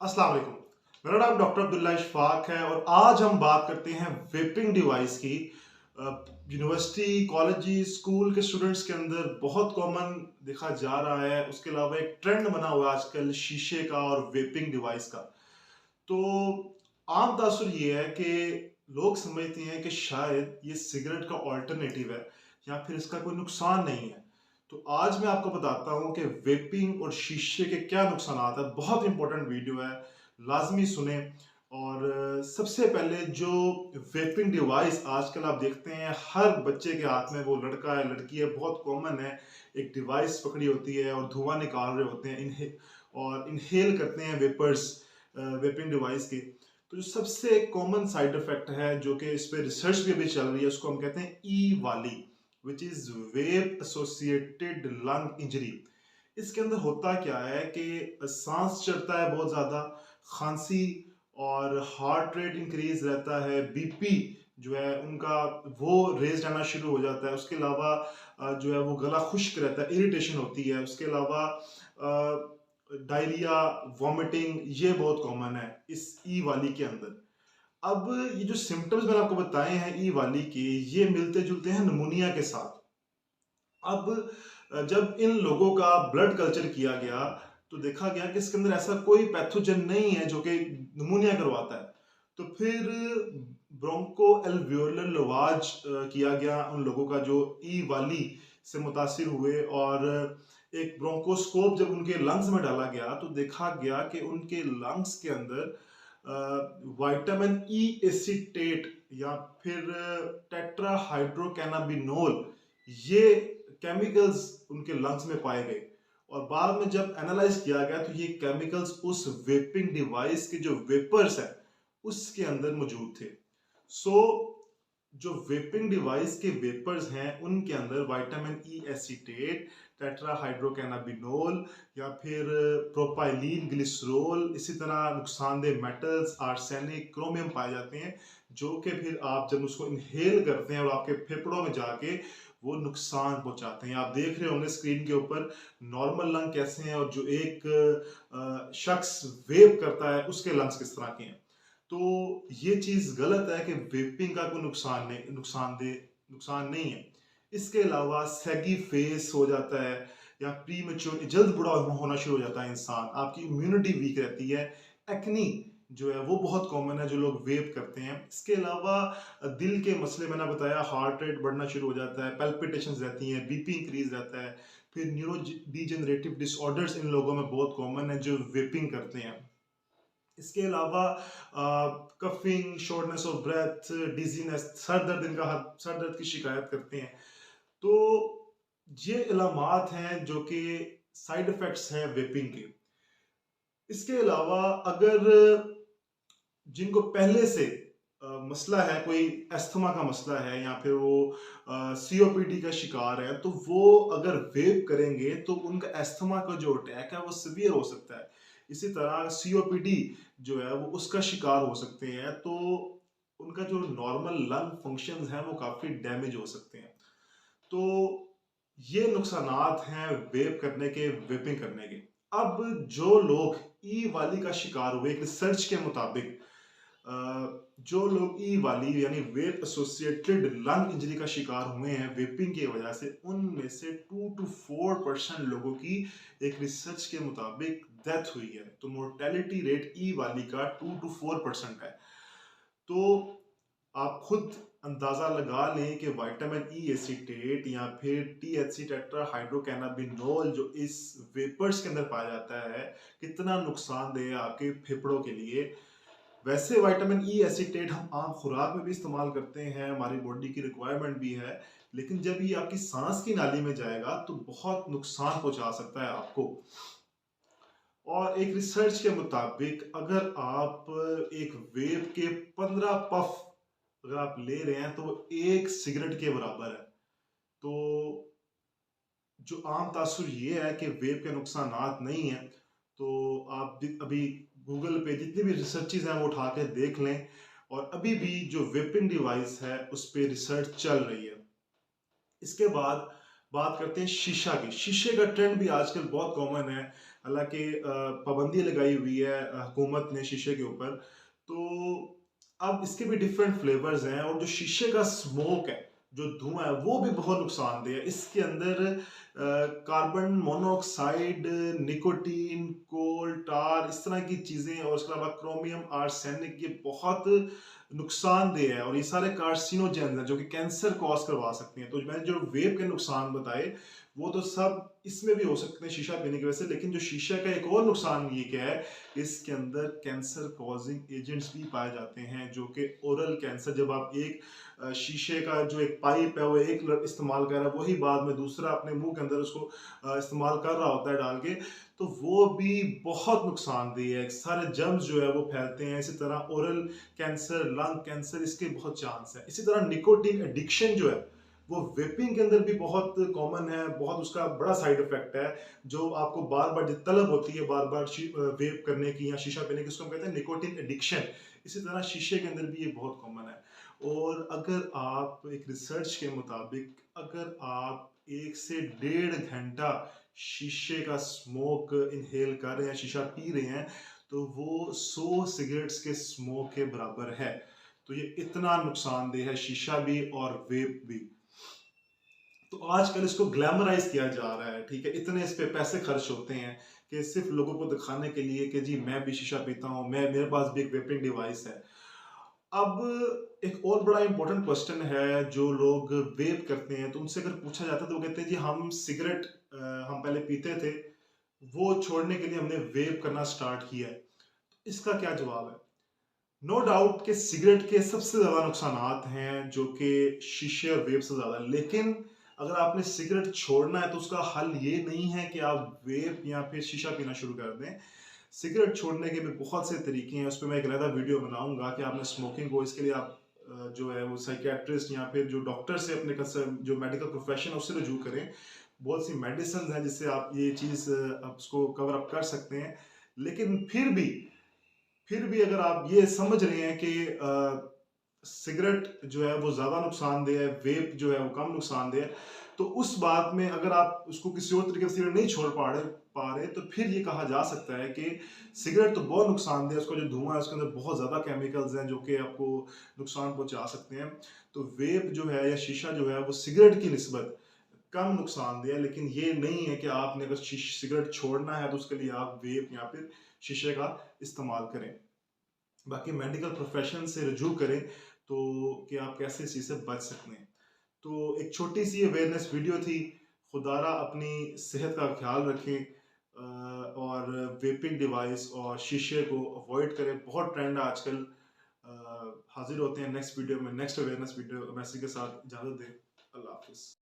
अस्सलाम वालेकुम। मेरा नाम डॉक्टर अब्दुल्ला इशफाक है और आज हम बात करते हैं वेपिंग डिवाइस की। यूनिवर्सिटी, कॉलेज, स्कूल के स्टूडेंट्स के अंदर बहुत कॉमन देखा जा रहा है। उसके अलावा एक ट्रेंड बना हुआ है आजकल शीशे का और वेपिंग डिवाइस का। तो आम तासुर ये है कि लोग समझते हैं कि शायद ये सिगरेट का ऑल्टरनेटिव है या फिर इसका कोई नुकसान नहीं है। तो आज मैं आपको बताता हूँ कि वेपिंग और शीशे के क्या नुकसान है। बहुत इंपॉर्टेंट वीडियो है, लाजमी सुने। और सबसे पहले जो वेपिंग डिवाइस आजकल आप देखते हैं हर बच्चे के हाथ में, वो लड़का है लड़की है, बहुत कॉमन है। एक डिवाइस पकड़ी होती है और धुआं निकाल रहे होते हैं, इनहेल करते हैं वेपर्स वेपिंग डिवाइस के। तो जो सबसे कॉमन साइड इफेक्ट है, जो कि इस पे रिसर्च भी अभी चल रही है, उसको हम कहते हैं EVALI, which is vape associated lung injury. इसके अंदर होता क्या है कि सांस चढ़ता है बहुत ज्यादा, खांसी और हार्ट रेट इंक्रीज रहता है, बीपी जो है उनका वो रेज रहना शुरू हो जाता है। उसके अलावा जो है वो गला खुश्क रहता है, इरिटेशन होती है। उसके अलावा डायरिया, वॉमिटिंग, ये बहुत कॉमन है इस ई वाली के अंदर। अब ये जो सिम्टम्स मैंने आपको बताए हैं ई वाली के, ये मिलते जुलते हैं निमोनिया के साथ। अब जब इन लोगों का ब्लड कल्चर किया गया तो देखा गया कि इसके अंदर ऐसा कोई पैथोजन नहीं है जो कि निमोनिया करवाता है। तो फिर ब्रोंको एल्वियोलर लवाज किया गया उन लोगों का जो ई वाली से मुतासिर हुए, और एक ब्रोंकोस्कोप जब उनके लंग्स में डाला गया तो देखा गया कि उनके लंग्स के अंदर विटामिन ई एसीटेट या फिर टेट्रा हाइड्रोकैनाबिनोल, ये केमिकल्स उनके लंग्स में पाए गए। और बाद में जब एनालाइज किया गया तो ये केमिकल्स उस वेपिंग डिवाइस के जो वेपर्स है उसके अंदर मौजूद थे। सो जो वेपिंग डिवाइस के वेपर्स हैं उनके अंदर विटामिन ई एसीटेट, टेट्रा हाइड्रोकैनाबिनोल या फिर प्रोपाइलीन ग्लिसरॉल, इसी तरह नुकसानदेह मेटल्स, आर्सेनिक, क्रोमियम पाए जाते हैं, जो कि फिर आप जब उसको इनहेल करते हैं और आपके फेफड़ों में जाके वो नुकसान पहुंचाते हैं। आप देख रहे होंगे स्क्रीन के ऊपर नॉर्मल लंग कैसे हैं और जो एक शख्स वेप करता है उसके लंग्स किस तरह के हैं। तो ये चीज गलत है कि वेपिंग का कोई नुकसान नहीं है। इसके अलावा सैगी फेस हो जाता है या प्रीमेच्योर जल्द बूढ़ा होना शुरू हो जाता है इंसान, आपकी इम्यूनिटी वीक रहती है, एक्नी जो है वो बहुत कॉमन है जो लोग वेप करते हैं। इसके अलावा दिल के मसले मैंने बताया, हार्ट रेट बढ़ना शुरू हो जाता है, पेल्पिटेशंस रहती हैं, बीपी इंक्रीज रहता है। फिर न्यूरो डिजेनरेटिव डिसऑर्डर्स इन लोगों में बहुत कॉमन है जो वेपिंग करते हैं। इसके अलावा coughing, shortness of breath, dizziness, सर दर्द की शिकायत करते हैं। तो ये इलामात हैं जो कि साइड इफेक्ट्स हैं वेपिंग के। इसके अलावा अगर जिनको पहले से मसला है, कोई अस्थमा का मसला है या फिर वो सीओपीडी का शिकार है, तो वो अगर वेप करेंगे तो उनका अस्थमा का जो अटैक है वो सीवियर हो सकता है। इसी तरह सीओपीडी जो है वो उसका शिकार हो सकते हैं, तो उनका जो नॉर्मल लंग फंक्शंस हैं वो काफी डैमेज हो सकते हैं। तो ये नुकसानात हैं वेप करने के, वेपिंग करने के। अब जो लोग ई वाली का शिकार हुए, एक रिसर्च के मुताबिक जो लोग ई वाली यानी वेप एसोसिएटेड लंग इंजरी का शिकार हुए हैं वेपिंग की वजह से, उनमें से 2 to 4% लोगों की एक रिसर्च के मुताबिक डेथ हुई है। तो मोर्टेलिटी रेट ई वाली का 2 to 4% है। तो आप खुद अंदाजा लगा लें कि विटामिन ई एसीटेट या फिर टीएचसी टेट्रा हाइड्रोकैनाबिनोल जो इस वेपर्स के अंदर पाया जाता है कितना नुकसानदेह है आपके फेफड़ों के लिए। वैसे विटामिन ई एसीटेट हम आम खुराक में भी इस्तेमाल करते हैं, हमारी बॉडी की रिक्वायरमेंट भी है, लेकिन जब ये आपकी सांस की नाली में जाएगा तो बहुत नुकसान पहुंचा सकता है आपको। और एक रिसर्च के मुताबिक अगर आप एक वेप के 15 पफ अगर आप ले रहे हैं तो वो एक सिगरेट के बराबर है। तो जो आम तासुर ये है कि वेप के नुकसानात नहीं है। तो आप अभी गूगल पे जितनी भी रिसर्चेज हैं वो उठा के देख लें, और अभी भी जो वेपिंग डिवाइस है उस पर रिसर्च चल रही है। इसके बाद बात करते हैं शीशा की। शीशे का ट्रेंड भी आजकल बहुत कॉमन है। हालाँकि पाबंदी लगाई हुई है हुकूमत ने शीशे के ऊपर। तो अब इसके भी डिफरेंट फ्लेवर्स हैं और जो शीशे का स्मोक है, जो धुआँ है, वो भी बहुत नुकसानदेह है। इसके अंदर कार्बन मोनोऑक्साइड, निकोटीन, कोल, टार इस तरह की चीज़ें और उसके अलावा क्रोमियम, आर्सेनिक ये बहुत नुकसानदेह है और ये सारे कार्सिनोजेन्स हैं जो कि कैंसर कॉज़ करवा सकते हैं। तो मैंने जो वेप के नुकसान बताए, वो तो सब इसमें भी हो सकते हैं शीशा पीने की वजह से, लेकिन जो शीशे का एक और नुकसान ये क्या है, इसके अंदर कैंसर कॉजिंग एजेंट्स भी पाए जाते हैं जो कि ओरल कैंसर। जब आप एक शीशे का जो एक पाइप है वो एक इस्तेमाल कर रहा है, वही बाद में दूसरा अपने मुंह के अंदर उसको इस्तेमाल कर रहा होता है डाल के, तो वो भी बहुत नुकसानदेह है। सारे जर्म्स जो है वो फैलते हैं। इसी तरह ओरल कैंसर, लंग कैंसर, इसके बहुत चांस है। इसी तरह निकोटीन एडिक्शन जो है वो वेपिंग के अंदर भी बहुत कॉमन है, बहुत उसका बड़ा साइड इफेक्ट है, जो आपको बार बार तलब होती है बार बार वेप करने की या शीशा पीने की, उसको हम कहते हैं निकोटीन एडिक्शन। इसी तरह शीशे के अंदर भी ये बहुत कॉमन है। और अगर आप एक रिसर्च के मुताबिक अगर आप 1 से 1.5 घंटा शीशे का स्मोक इनहेल कर रहे हैं, शीशा पी रहे हैं, तो वो 100 सिगरेट्स के स्मोक के बराबर है। तो ये इतना नुकसानदेह है, शीशा भी और वेप भी। तो आजकल इसको ग्लैमराइज किया जा रहा है, ठीक है, इतने इस पे पैसे खर्च होते हैं कि सिर्फ लोगों को दिखाने के लिए कि जी मैं भी शीशा पीता हूँ, मैं मेरे पास भी एक वेपिंग डिवाइस है। अब एक और बड़ा इंपॉर्टेंट क्वेश्चन है, जो लोग वेप करते हैं तो उनसे अगर पूछा जाता है तो वो कहते हैं जी हम सिगरेट हम पहले पीते थे, वो छोड़ने के लिए हमने वेप करना स्टार्ट किया है। इसका क्या जवाब है? नो डाउट कि सिगरेट के सबसे ज्यादा नुकसानात हैं जो कि शीशे और वेप से ज्यादा, लेकिन अगर आपने सिगरेट छोड़ना है तो उसका हल ये नहीं है कि आप वेप या फिर शीशा पीना शुरू कर दें। सिगरेट छोड़ने के भी बहुत से तरीके हैं, उस पर मैं एक अलग वीडियो बनाऊंगा कि आपने स्मोकिंग को, इसके लिए आप जो है वो साइकियाट्रिस्ट या फिर जो डॉक्टर से अपने जो मेडिकल प्रोफेशन है उससे रजू करें। बहुत सी मेडिसिन हैं जिससे आप ये चीज़ आप उसको कवर अप कर सकते हैं। लेकिन फिर भी अगर आप ये समझ रहे हैं कि सिगरेट जो है वो ज़्यादा नुकसानदेह है, वेप जो है वो कम नुकसानदेह है, तो उस बात में अगर आप उसको किसी और तरीके से सिगरेट नहीं छोड़ पा रहे तो फिर ये कहा जा सकता है कि सिगरेट तो बहुत नुकसानदेह है, उसका जो धुआं है उसके अंदर बहुत ज़्यादा केमिकल्स हैं जो कि आपको नुकसान पहुंचा सकते हैं। तो वेप जो है या शीशा जो है वो सिगरेट की निस्बत कम नुकसानदेह है, लेकिन ये नहीं है कि आपने अगर सिगरेट छोड़ना है तो उसके लिए आप वेप या फिर शीशे का इस्तेमाल करें। बाकी मेडिकल प्रोफेशन से रजू करें तो कि आप कैसे इस चीज़ से बच सकते हैं। तो एक छोटी सी अवेयरनेस वीडियो थी। खुदारा अपनी सेहत का ख्याल रखें और वेपिंग डिवाइस और शीशे को अवॉइड करें, बहुत ट्रेंड है आजकल। हाजिर होते हैं नेक्स्ट वीडियो में, नेक्स्ट अवेयरनेस वीडियो मैसेज के साथ। इजाज़त दें। अल्लाह हाफिज़।